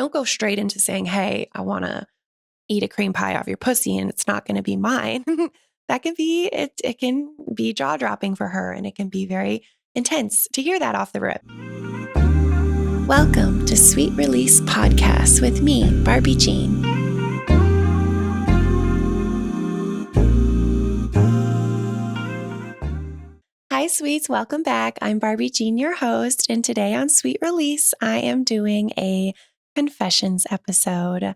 don't go straight into saying, hey, I want to eat a cream pie off your pussy and it's not going to be mine. It can be jaw dropping for her, and it can be very intense to hear that off the rip. Welcome to Sweet Release Podcast with me, Barbie Jean. Hi, sweets. Welcome back. I'm Barbie Jean, your host. And today on Sweet Release, I am doing a confessions episode.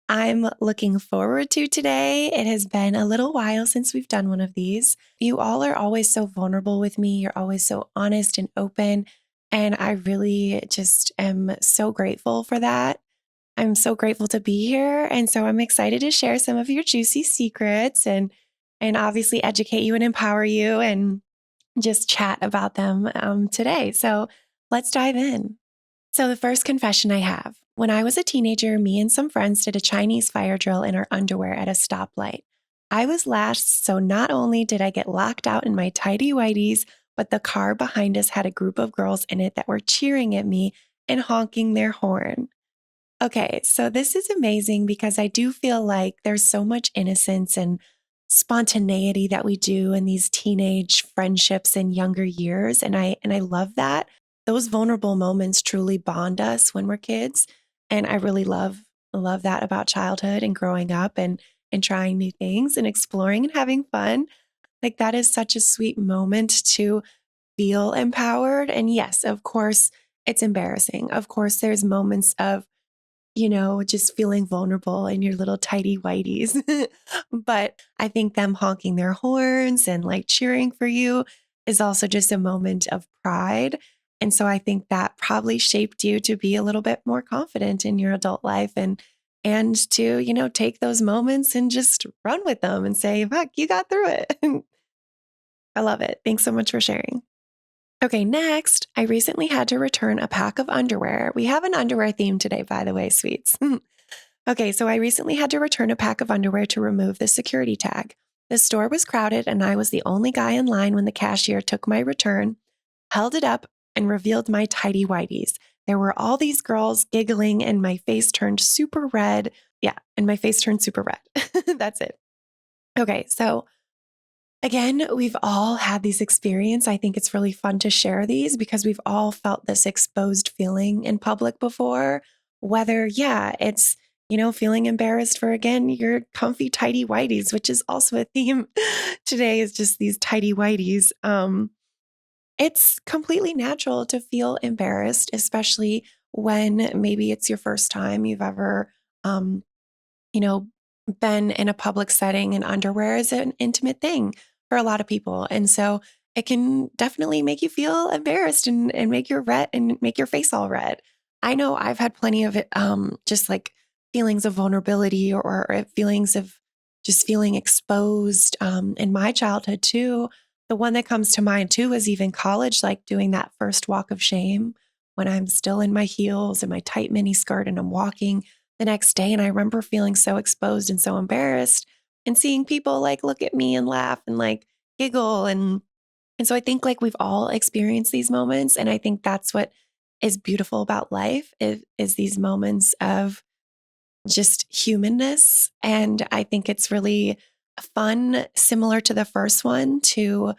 I'm looking forward to today. It has been a little while since we've done one of these. You all are always so vulnerable with me. You're always so honest and open. And I really just am so grateful for that. I'm so grateful to be here. And so I'm excited to share some of your juicy secrets and obviously educate you and empower you and just chat about them today. So let's dive in. So the first confession I have: when I was a teenager, me and some friends did a Chinese fire drill in our underwear at a stoplight. I was last, so not only did I get locked out in my tidy whities, but the car behind us had a group of girls in it that were cheering at me and honking their horn. Okay, so this is amazing because I do feel like there's so much innocence and spontaneity that we do in these teenage friendships in younger years, and I love that. Those vulnerable moments truly bond us when we're kids, and I really love that about childhood and growing up and trying new things and exploring and having fun. Like, that is such a sweet moment to feel empowered. And yes, of course, it's embarrassing. Of course, there's moments of just feeling vulnerable in your little tidy whities. But I think them honking their horns and like cheering for you is also just a moment of pride. And so I think that probably shaped you to be a little bit more confident in your adult life and to, take those moments and just run with them and say, fuck, you got through it. I love it. Thanks so much for sharing. Okay, next, I recently had to return a pack of underwear. We have an underwear theme today, by the way, sweets. Okay, so I recently had to return a pack of underwear to remove the security tag. The store was crowded, and I was the only guy in line when the cashier took my return, held it up, and revealed my tidy whities. There were all these girls giggling, and my face turned super red. Yeah, and my face turned super red. That's it. Okay, so again, we've all had these experiences. I think it's really fun to share these because we've all felt this exposed feeling in public before, whether, yeah, it's, feeling embarrassed for, again, your comfy tidy whities, which is also a theme today, is just these tidy whities. It's completely natural to feel embarrassed, especially when maybe it's your first time you've ever, um, you know, been in a public setting, and underwear is an intimate thing for a lot of people. And so it can definitely make you feel embarrassed and make your red and make your face all red. I know I've had plenty of it, just like feelings of vulnerability or feelings of just feeling exposed in my childhood too. The one that comes to mind too is even college, like doing that first walk of shame when I'm still in my heels and my tight mini skirt and I'm walking the next day. And I remember feeling so exposed and so embarrassed and seeing people like look at me and laugh and like giggle. And so I think like we've all experienced these moments. And I think that's what is beautiful about life is these moments of just humanness. And I think it's really fun, similar to the first one, to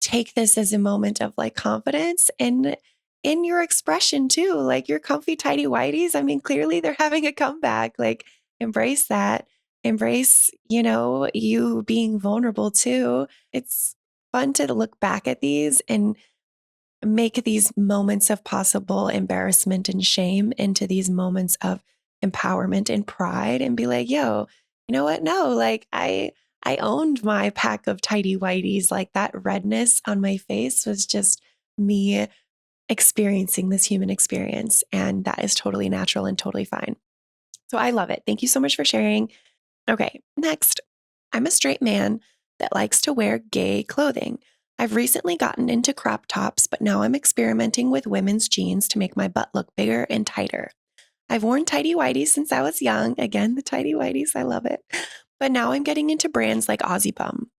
take this as a moment of like confidence and in your expression too, like your comfy tidy whities. I mean, clearly they're having a comeback. Like, embrace that. Embrace, you being vulnerable too. It's fun to look back at these and make these moments of possible embarrassment and shame into these moments of empowerment and pride and be like, yo, you know what? No, like I owned my pack of tidy whities. Like, that redness on my face was just me experiencing this human experience. And that is totally natural and totally fine. So I love it. Thank you so much for sharing. Okay, next, I'm a straight man that likes to wear gay clothing. I've recently gotten into crop tops, but now I'm experimenting with women's jeans to make my butt look bigger and tighter. I've worn tidy whities since I was young. Again, the tidy whities, I love it. But now I'm getting into brands like Aussie Bum.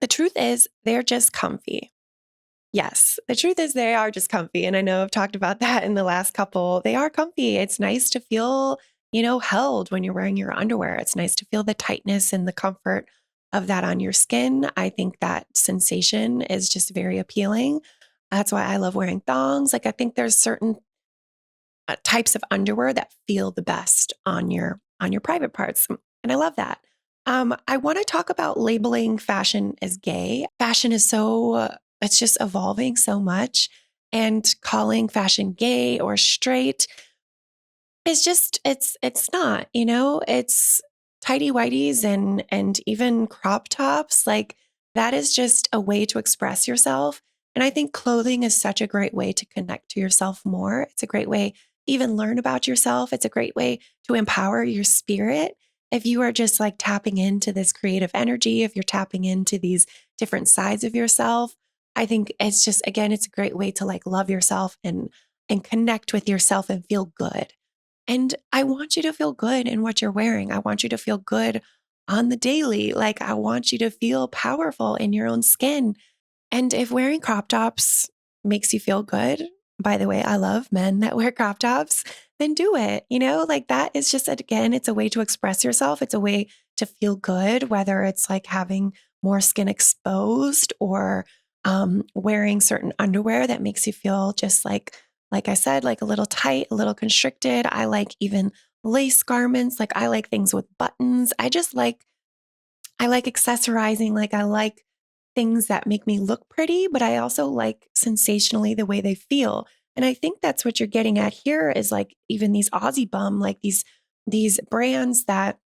The truth is, they're just comfy. Yes, the truth is they are just comfy. And I know I've talked about that in the last couple. They are comfy. It's nice to feel held when you're wearing your underwear. It's nice to feel the tightness and the comfort of that on your skin. I think that sensation is just very appealing. That's why I love wearing thongs. Like I think there's certain types of underwear that feel the best on your private parts, and I love that. I want to talk about labeling fashion as gay. Fashion is it's just evolving so much, and calling fashion gay or straight it's just it's not, it's tidy whities and even crop tops. Like that is just a way to express yourself. And I think clothing is such a great way to connect to yourself more. It's a great way to even learn about yourself. It's a great way to empower your spirit. If you are just like tapping into this creative energy, if you're tapping into these different sides of yourself, I think it's just again, it's a great way to like love yourself and connect with yourself and feel good. And I want you to feel good in what you're wearing. I want you to feel good on the daily. Like, I want you to feel powerful in your own skin. And if wearing crop tops makes you feel good, by the way, I love men that wear crop tops, then do it. Like that is just, again, it's a way to express yourself. It's a way to feel good, whether it's like having more skin exposed or wearing certain underwear that makes you feel just like I said, like a little tight, a little constricted. I like even lace garments. Like I like things with buttons. I like accessorizing. Like I like things that make me look pretty, but I also like sensationally the way they feel. And I think that's what you're getting at here is like even these Aussie bum, like these brands that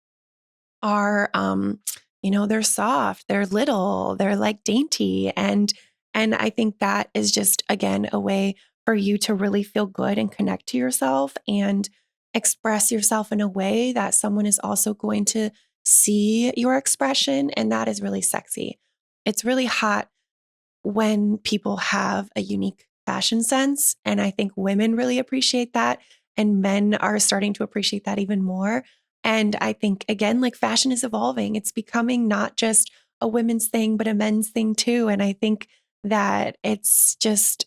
are they're soft, they're little, they're like dainty and I think that is just again a way for you to really feel good and connect to yourself and express yourself in a way that someone is also going to see your expression and that is really sexy. It's really hot when people have a unique fashion sense. And I think women really appreciate that. And men are starting to appreciate that even more. And I think, again, like fashion is evolving, it's becoming not just a women's thing, but a men's thing too. And I think that it's just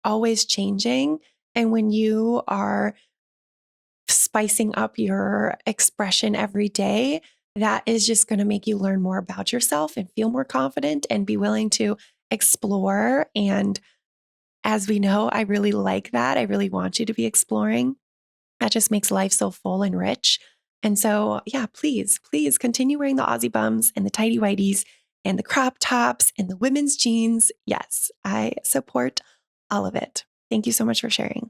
always changing. And when you are spicing up your expression every day, that is just going to make you learn more about yourself and feel more confident and be willing to explore. And as we know, I really like that. I really want you to be exploring. That just makes life so full and rich. And so, yeah, please continue wearing the Aussie bums and the tidy whities and the crop tops and the women's jeans. Yes, I support all of it. Thank you so much for sharing.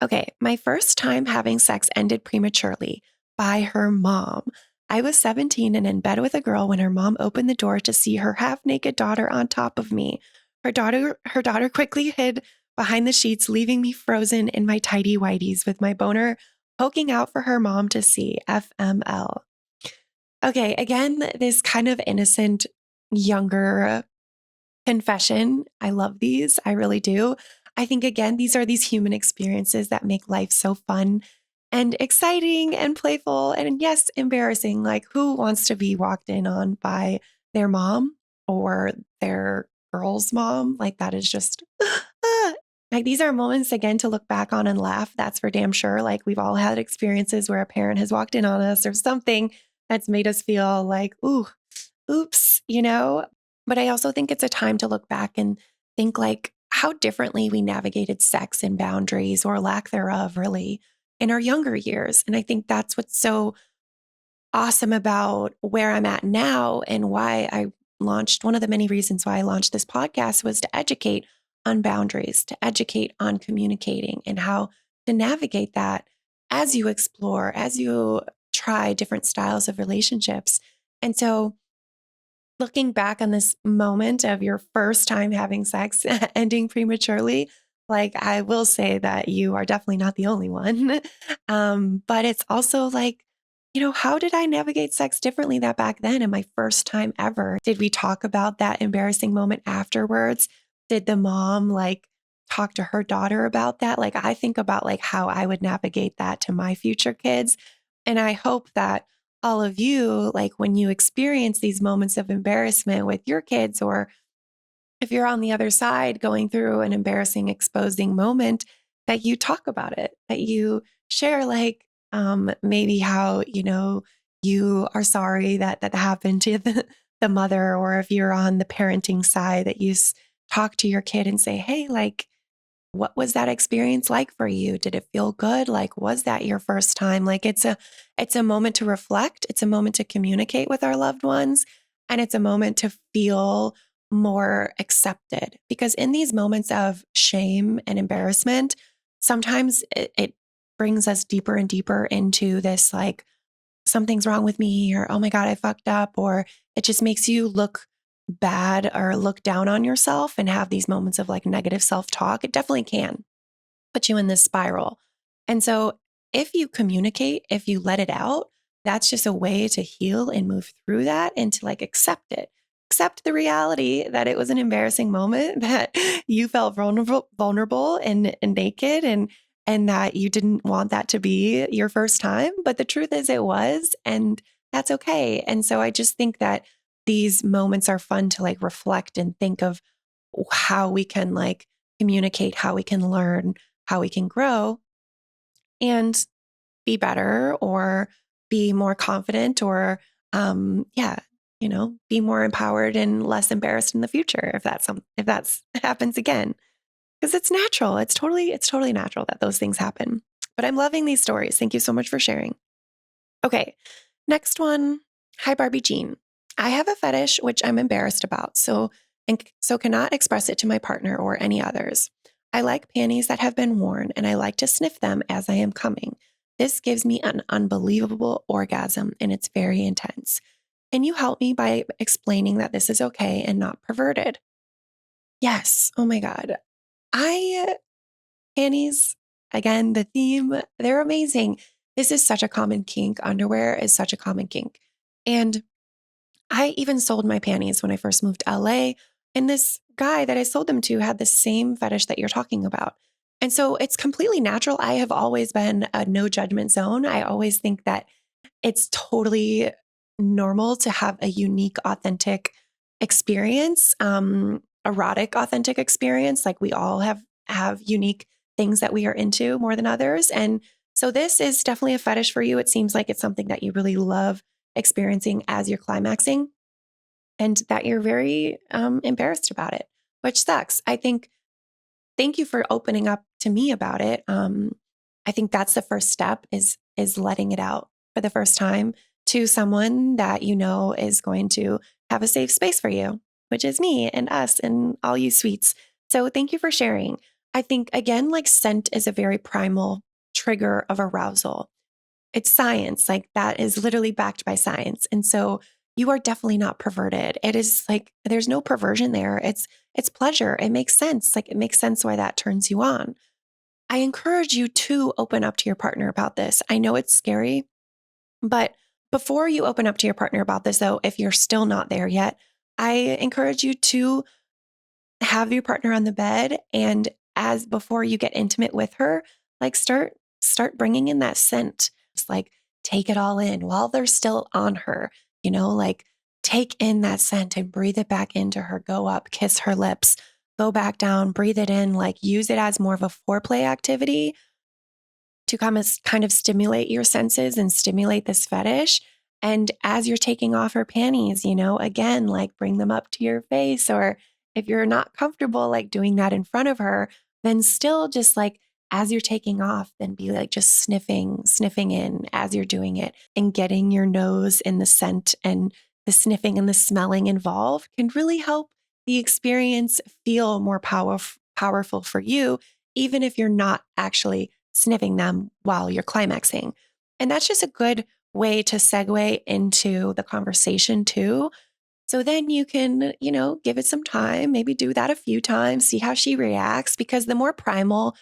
Okay, my first time having sex ended prematurely by her mom. I was 17 and in bed with a girl when her mom opened the door to see her half-naked daughter on top of me. Her daughter quickly hid behind the sheets, leaving me frozen in my tidy whities with my boner poking out for her mom to see. FML. Okay, again, this kind of innocent younger confession. I love these. I really do. I think, again, these are these human experiences that make life so fun and exciting and playful. And yes, embarrassing. Like, who wants to be walked in on by their mom or their girl's mom? Like, that is just, like, these are moments, again, to look back on and laugh. That's for damn sure. Like, we've all had experiences where a parent has walked in on us or something that's made us feel like, ooh, oops, But I also think it's a time to look back and think like how differently we navigated sex and boundaries or lack thereof, really, in our younger years. And I think that's what's so awesome about where I'm at now and why I launched one of the many reasons why I launched this podcast was to educate on boundaries, to educate on communicating and how to navigate that as you explore, as you try different styles of relationships. And so, looking back on this moment of your first time having sex ending prematurely, like I will say that you are definitely not the only one. But it's also like, how did I navigate sex differently that back then in my first time ever? Did we talk about that embarrassing moment afterwards? Did the mom like talk to her daughter about that? Like I think about like how I would navigate that to my future kids. And I hope that all of you, like when you experience these moments of embarrassment with your kids, or if you're on the other side going through an embarrassing, exposing moment, that you talk about it, that you share, like, maybe how, you are sorry that that happened to the mother, or if you're on the parenting side that talk to your kid and say, hey, like, what was that experience like for you? Did it feel good? Like, was that your first time? Like, it's a moment to reflect. It's a moment to communicate with our loved ones. And it's a moment to feel more accepted, because in these moments of shame and embarrassment, sometimes it brings us deeper and deeper into this, like, something's wrong with me, or, oh my God, I fucked up, or it just makes you look bad or look down on yourself and have these moments of like negative self talk. It definitely can put you in this spiral. And so, if you communicate, if you let it out, that's just a way to heal and move through that and to like accept it. Accept the reality that it was an embarrassing moment, that you felt vulnerable and naked, and that you didn't want that to be your first time. But the truth is it was, and that's okay. And so I just think that these moments are fun to like reflect and think of how we can like communicate, how we can learn, how we can grow and be better, or be more confident, or yeah, be more empowered and less embarrassed in the future if that's happens again. Because it's natural. It's totally natural that those things happen. But I'm loving these stories. Thank you so much for sharing. Okay. Next one. Hi, Barbie Jean. I have a fetish which I'm embarrassed about, so cannot express it to my partner or any others. I like panties that have been worn, and I like to sniff them as I am coming. This gives me an unbelievable orgasm, and it's very intense. Can you help me by explaining that this is okay and not perverted? Yes. Oh my God. I Panties, again, the theme, they're amazing. This is such a common kink. Underwear is such a common kink. And I even sold my panties when I first moved to LA. And this guy that I sold them to had the same fetish that you're talking about. And so it's completely natural. I have always been a no judgment zone. I always think that it's totally normal to have a unique, authentic experience, erotic, authentic experience. Like we all have unique things that we are into more than others. And so this is definitely a fetish for you. It seems like it's something that you really love experiencing as you're climaxing, and that you're very embarrassed about it, which sucks. I think, thank you for opening up to me about it. I think that's the first step, is letting it out for the first time to someone that you know is going to have a safe space for you, which is me and us and all you sweets. So thank you for sharing. I think, again, like, scent is a very primal trigger of arousal. It's science, like that is literally backed by science. And so you are definitely not perverted. It is like there's no perversion there. It's pleasure. It makes sense. Like, it makes sense why that turns you on. I encourage you to open up to your partner about this. I know it's scary, but before you open up to your partner about this, though, if you're still not there yet, I encourage you to have your partner on the bed, and as before you get intimate with her, like, start bringing in that scent. Just like take it all in while they're still on her, like, take in that scent and breathe it back into her. Go up, kiss her lips, go back down, breathe it in, like use it as more of a foreplay activity to kind of stimulate your senses and stimulate this fetish. And as you're taking off her panties, again, like, bring them up to your face. Or if you're not comfortable like doing that in front of her, then still just like, as you're taking off, then be like just sniffing in as you're doing it, and getting your nose in the scent, and the sniffing and the smelling involved can really help the experience feel more powerful for you, even if you're not actually sniffing them while you're climaxing. And that's just a good way to segue into the conversation too. So then you can, give it some time, maybe do that a few times, see how she reacts, because the more primal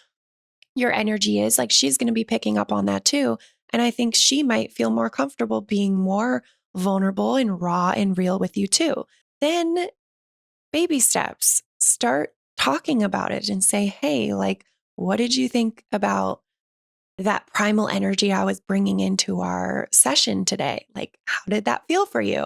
your energy is, like, she's going to be picking up on that too. And I think she might feel more comfortable being more vulnerable and raw and real with you too. Then, baby steps, start talking about it and say, hey, like, what did you think about that primal energy I was bringing into our session today? Like, how did that feel for you?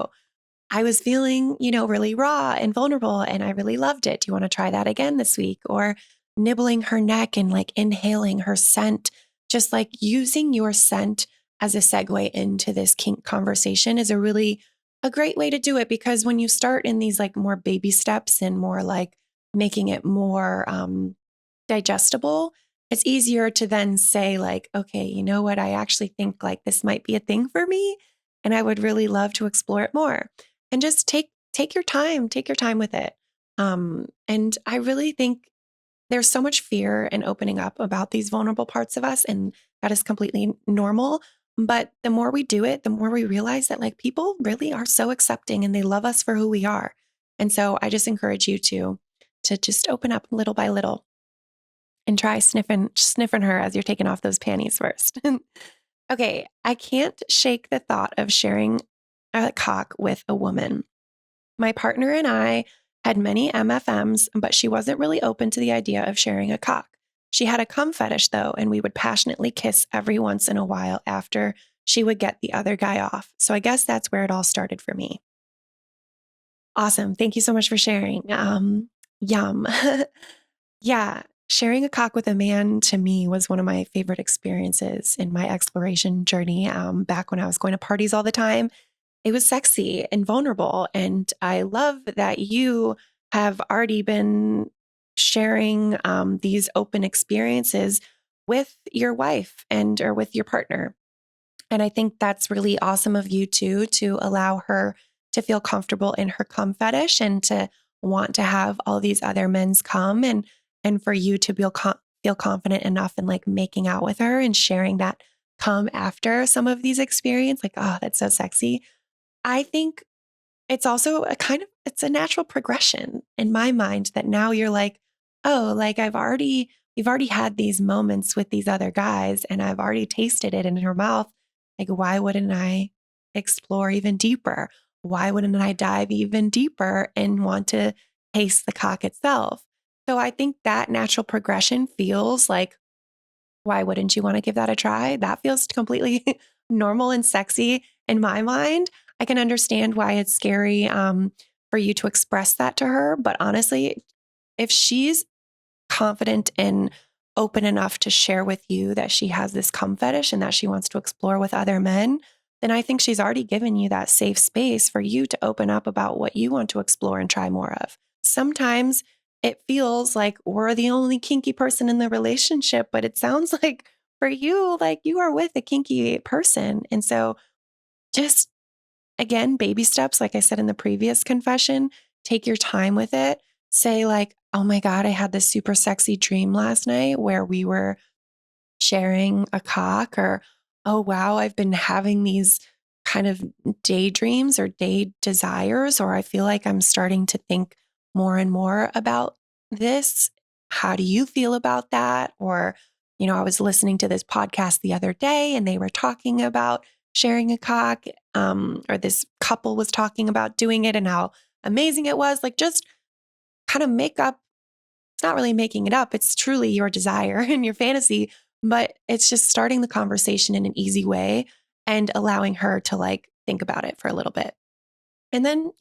I was feeling, really raw and vulnerable, and I really loved it. Do you want to try that again this week? Or nibbling her neck and like inhaling her scent, just like using your scent as a segue into this kink conversation is a great way to do it, because when you start in these like more baby steps and more like making it more digestible, it's easier to then say like, okay, you know what? I actually think like this might be a thing for me, and I would really love to explore it more. And just take your time with it. And I really think there's so much fear in opening up about these vulnerable parts of us, and that is completely normal. But the more we do it, the more we realize that like people really are so accepting and they love us for who we are. And so I just encourage you to just open up little by little and try sniffing her as you're taking off those panties first. Okay, I can't shake the thought of sharing a cock with a woman. My partner and I had many MFMs, but she wasn't really open to the idea of sharing a cock. She had a cum fetish though, and we would passionately kiss every once in a while after she would get the other guy off. So I guess that's where it all started for me. Awesome. Thank you so much for sharing. Yum. Yeah, sharing a cock with a man to me was one of my favorite experiences in my exploration journey. Back when I was going to parties all the time, it was sexy and vulnerable. And I love that you have already been sharing these open experiences with your wife and or with your partner. And I think that's really awesome of you too, to allow her to feel comfortable in her cum fetish and to want to have all these other men's come, and for you to feel confident enough in like making out with her and sharing that come after some of these experiences. Like, oh, that's so sexy. I think it's also it's a natural progression in my mind that now you're like, oh, like we've already had these moments with these other guys and I've already tasted it in her mouth. Like, why wouldn't I explore even deeper? Why wouldn't I dive even deeper and want to taste the cock itself? So I think that natural progression feels like, why wouldn't you want to give that a try? That feels completely normal and sexy in my mind. I can understand why it's scary for you to express that to her. But honestly, if she's confident and open enough to share with you that she has this cum fetish and that she wants to explore with other men, then I think she's already given you that safe space for you to open up about what you want to explore and try more of. Sometimes it feels like we're the only kinky person in the relationship, but it sounds like for you, like you are with a kinky person. And so just again, baby steps, like I said in the previous confession, take your time with it. Say, like, oh my God, I had this super sexy dream last night where we were sharing a cock, or, oh wow, I've been having these kind of daydreams or day desires, or I feel like I'm starting to think more and more about this. How do you feel about that? Or, I was listening to this podcast the other day and they were talking about sharing a cock, or this couple was talking about doing it and how amazing it was. Like, just kind of make up, it's not really making it up. It's truly your desire and your fantasy, but it's just starting the conversation in an easy way and allowing her to like think about it for a little bit. And then,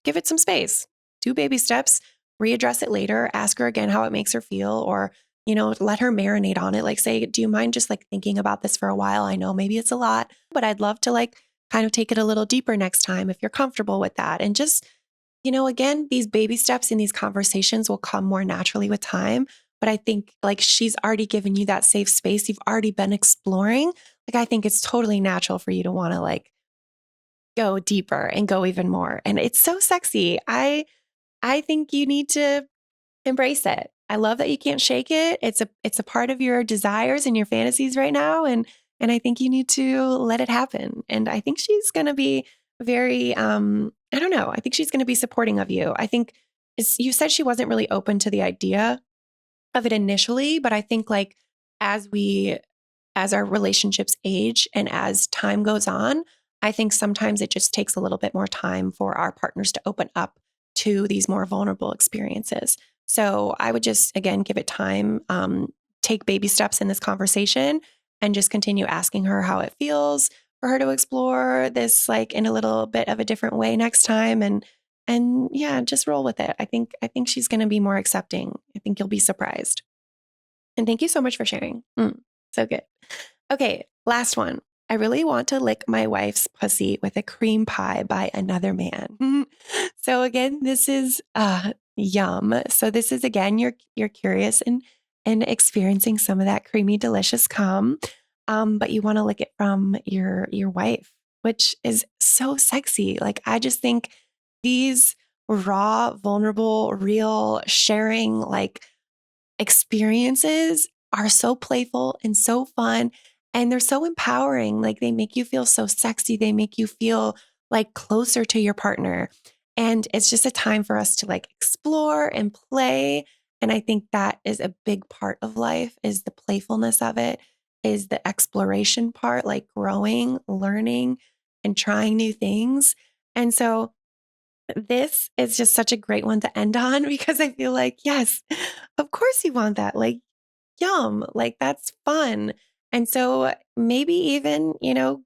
give it some space, do baby steps, readdress it later, ask her again how it makes her feel, or, let her marinate on it. Like, say, do you mind just like thinking about this for a while? I know maybe it's a lot, but I'd love to like kind of take it a little deeper next time if you're comfortable with that. And just again, these baby steps in these conversations will come more naturally with time. But I think like she's already given you that safe space. You've already been exploring. Like, I think it's totally natural for you to want to like go deeper and go even more. And it's so sexy. I think you need to embrace it. I love that you can't shake it. It's a part of your desires and your fantasies right now. And I think you need to let it happen. And I think she's gonna be very I don't know. I think she's gonna be supporting of you. I think you said she wasn't really open to the idea of it initially, but I think like as we as our relationships age and as time goes on, I think sometimes it just takes a little bit more time for our partners to open up to these more vulnerable experiences. So I would just, again, give it time, take baby steps in this conversation, and just continue asking her how it feels for her to explore this like in a little bit of a different way next time. And yeah, just roll with it. I think she's going to be more accepting. I think you'll be surprised. And thank you so much for sharing. So good. Okay, last one. I really want to lick my wife's pussy with a cream pie by another man. So again, this is yum. So this is again, you're curious and experiencing some of that creamy, delicious cum. But you want to lick it from your wife, which is so sexy. Like I just think these raw, vulnerable, real sharing like experiences are so playful and so fun, and they're so empowering. Like they make you feel so sexy. They make you feel like closer to your partner. And it's just a time for us to like explore and play. And I think that is a big part of life is the playfulness of it, is the exploration part, like growing, learning, and trying new things. And so this is just such a great one to end on because I feel like, yes, of course you want that. Like, yum, like that's fun. And so maybe even,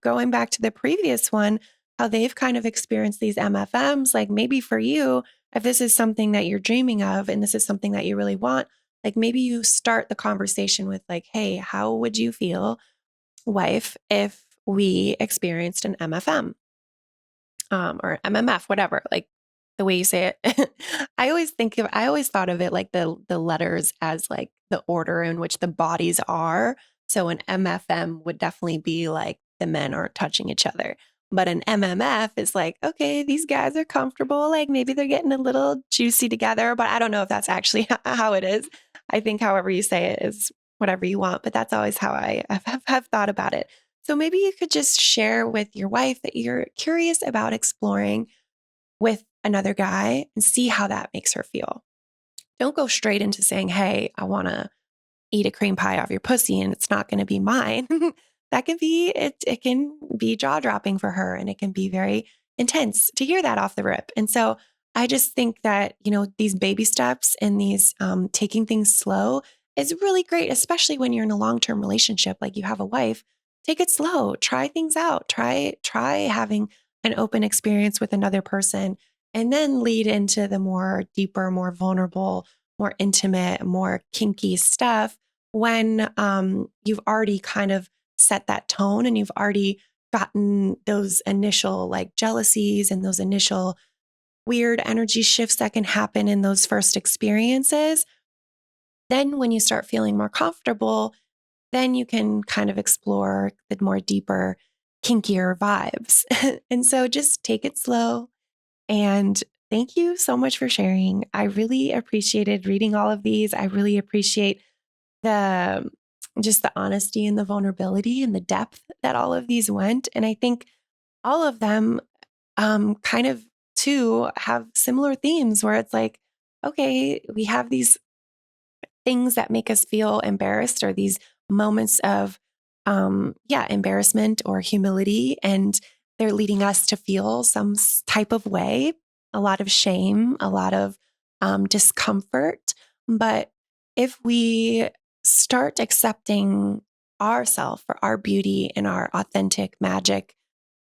going back to the previous one, how they've kind of experienced these MFMs, like maybe for you, if this is something that you're dreaming of and this is something that you really want, like maybe you start the conversation with, like, hey, how would you feel, wife, if we experienced an MFM? Or MMF, whatever, like the way you say it. I always thought of it like the letters as like the order in which the bodies are. So an MFM would definitely be like the men aren't touching each other. But an MMF is like, okay, these guys are comfortable. Like maybe they're getting a little juicy together, but I don't know if that's actually how it is. I think however you say it is whatever you want, but that's always how I have thought about it. So maybe you could just share with your wife that you're curious about exploring with another guy and see how that makes her feel. Don't go straight into saying, hey, I want to eat a cream pie off your pussy and it's not going to be mine. That can be, it can be jaw dropping for her and it can be very intense to hear that off the rip. And so I just think that, these baby steps and these taking things slow is really great, especially when you're in a long-term relationship, like you have a wife. Take it slow, try things out, try having an open experience with another person, and then lead into the more deeper, more vulnerable, more intimate, more kinky stuff when you've already kind of set that tone and you've already gotten those initial like jealousies and those initial weird energy shifts that can happen in those first experiences. Then when you start feeling more comfortable, then you can kind of explore the more deeper, kinkier vibes. And so just take it slow. And thank you so much for sharing. I really appreciated reading all of these. I really appreciate the just the honesty and the vulnerability and the depth that all of these went. And I think all of them kind of too have similar themes where it's like, okay, we have these things that make us feel embarrassed or these moments of embarrassment or humility, and they're leading us to feel some type of way, a lot of shame, a lot of discomfort. But if we start accepting ourself for our beauty and our authentic magic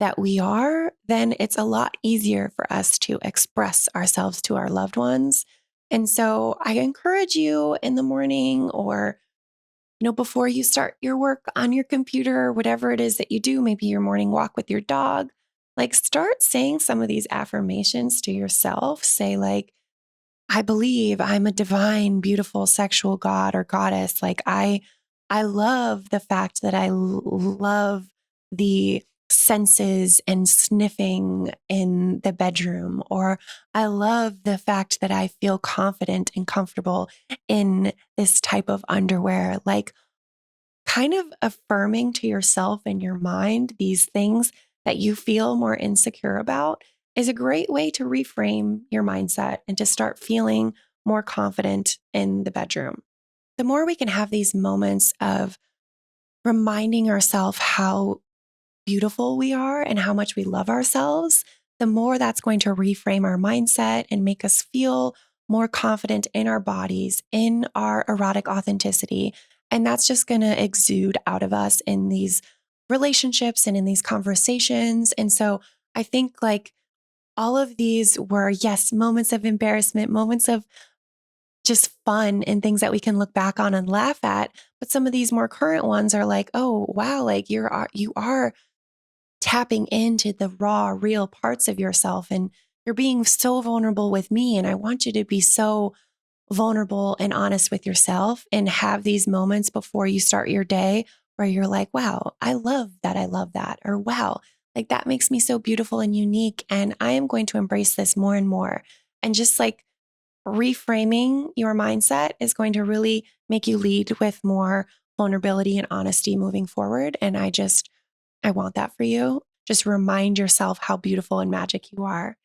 that we are, then it's a lot easier for us to express ourselves to our loved ones. And so I encourage you in the morning or, before you start your work on your computer or whatever it is that you do, maybe your morning walk with your dog, like start saying some of these affirmations to yourself. Say like, I believe I'm a divine, beautiful sexual god or goddess. Like I love the fact that love the senses and sniffing in the bedroom, or I love the fact that I feel confident and comfortable in this type of underwear. Like kind of affirming to yourself and your mind these things that you feel more insecure about is a great way to reframe your mindset and to start feeling more confident in the bedroom. The more we can have these moments of reminding ourselves how beautiful we are and how much we love ourselves, the more that's going to reframe our mindset and make us feel more confident in our bodies, in our erotic authenticity. And that's just going to exude out of us in these relationships and in these conversations. And so I think like all of these were, yes, moments of embarrassment, moments of just fun and things that we can look back on and laugh at. But some of these more current ones are like, oh, wow, like you are tapping into the raw, real parts of yourself. And you're being so vulnerable with me. And I want you to be so vulnerable and honest with yourself and have these moments before you start your day where you're like, wow, I love that. I love that. Or wow, like that makes me so beautiful and unique. And I am going to embrace this more and more. And just like reframing your mindset is going to really make you lead with more vulnerability and honesty moving forward. And I want that for you. Just remind yourself how beautiful and magic you are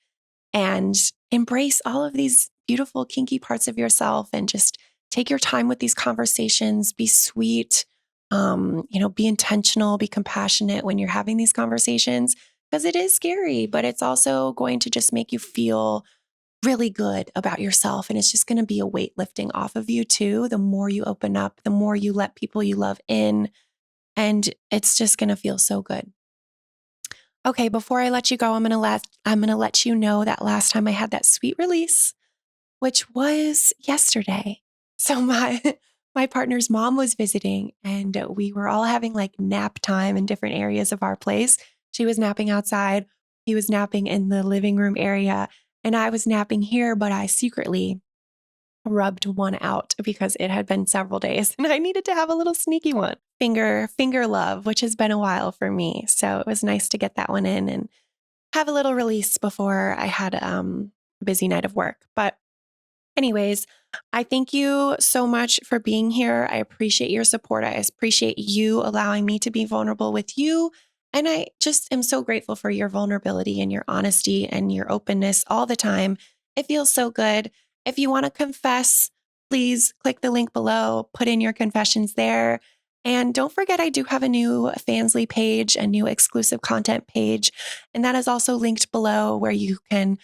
and embrace all of these beautiful, kinky parts of yourself and just take your time with these conversations. Be sweet, be intentional, be compassionate when you're having these conversations because it is scary, but it's also going to just make you feel really good about yourself. And it's just going to be a weight lifting off of you too. The more you open up, the more you let people you love in, and it's just going to feel so good. Okay, before I let you go, I'm going to let you know that last time I had that sweet release, which was yesterday. So my my partner's mom was visiting and we were all having like nap time in different areas of our place. She was napping outside, he was napping in the living room area, and I was napping here, but I secretly rubbed one out because it had been several days and I needed to have a little sneaky one. Finger love, which has been a while for me. So it was nice to get that one in and have a little release before I had a busy night of work. But anyways, I thank you so much for being here. I appreciate your support. I appreciate you allowing me to be vulnerable with you. And I just am so grateful for your vulnerability and your honesty and your openness all the time. It feels so good. If you want to confess, please click the link below, put in your confessions there. And don't forget, I do have a new Fansly page, a new exclusive content page. And that is also linked below where you can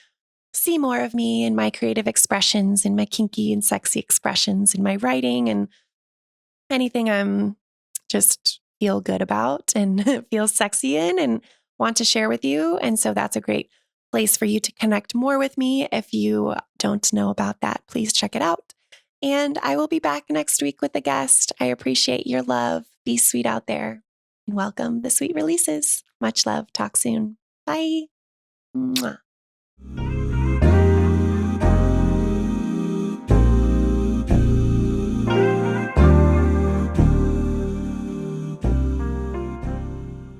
see more of me and my creative expressions and my kinky and sexy expressions in my writing and anything I'm just feel good about and feel sexy in and want to share with you. And so that's a great place for you to connect more with me. If you don't know about that, please check it out. And I will be back next week with a guest. I appreciate your love. Be sweet out there and welcome the sweet releases. Much love. Talk soon. Bye. Mwah.